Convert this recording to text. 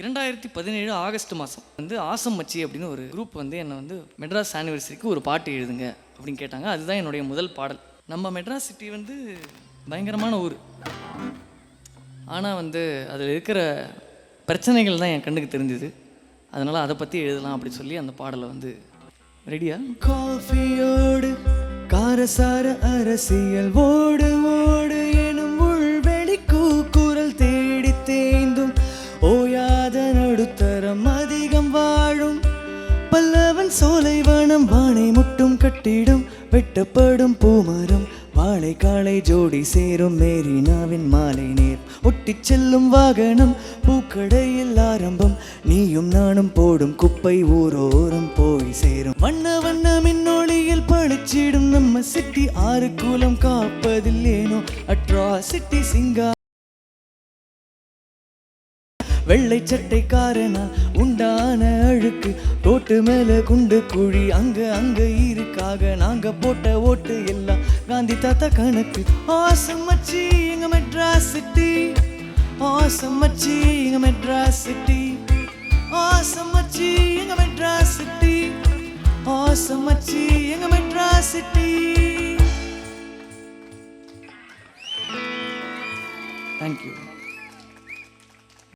2017 August மாதம் வந்து awesome மச்சி அப்படின்னு ஒரு குரூப் வந்து என்னை வந்து மெட்ராஸ் ஆனிவர்சரிக்கு ஒரு பாட்டு எழுதுங்க அப்படின்னு கேட்டாங்க. அதுதான் என்னுடைய முதல் பாடல். நம்ம மெட்ராஸ் சிட்டி வந்து பயங்கரமான ஊர். ஆனால் வந்து அதில் இருக்கிற பிரச்சனைகள் தான் என் கண்ணுக்கு தெரிஞ்சுது. அதனால் அதை பற்றி எழுதலாம் அப்படின்னு சொல்லி அந்த பாடலை வந்து ரெடியா. காஃபியோடு காரசார அரசியல் ஓடு ஓடு எனும் உள்வெளி கூக்குரல் தேடி தேய்ந்தும் ஓயாத நடுத்தரம் அதிகம் வாழும் பல்லவன் சோலைவனம் வானை முட்டும் கட்டிடும் வெட்டப்படும் பூமரம் வாழை காலை ஜோடி சேரும் மேரினாவின் மாலை நேர் ஒட்டிச் செல்லும் வாகனம் பூக்கடையில் ஆரம்பம் நீயும் நானும் போடும் குப்பை ஊரோரம் போய் சேரும் வண்ண வண்ண மின்னொளியில் பளிச்சிடும் நம்ம சிட்டி ஆறு கூலம் காப்பதில் ஏனோ அட்ராசிட்டி சிங்கா வெள்ளை சட்டைக்காரனா உண்டான அழுக்கு ரோட்டு மேல குண்டு குழி அங்க அங்க இருக்காக நாங்க போட்ட ஓட்டு எல்லாம் காந்தி தாத்தா கணக்கு. ஆசம் மச்சி எங்க மெட்ராஸ் சிட்டி, ஆசம் மச்சி எங்க மெட்ராஸ் சிட்டி, ஆசம் மச்சி எங்க மெட்ராஸ் சிட்டி, ஆசம் மச்சி எங்க மெட்ராஸ் சிட்டி. தேங்க்யூ.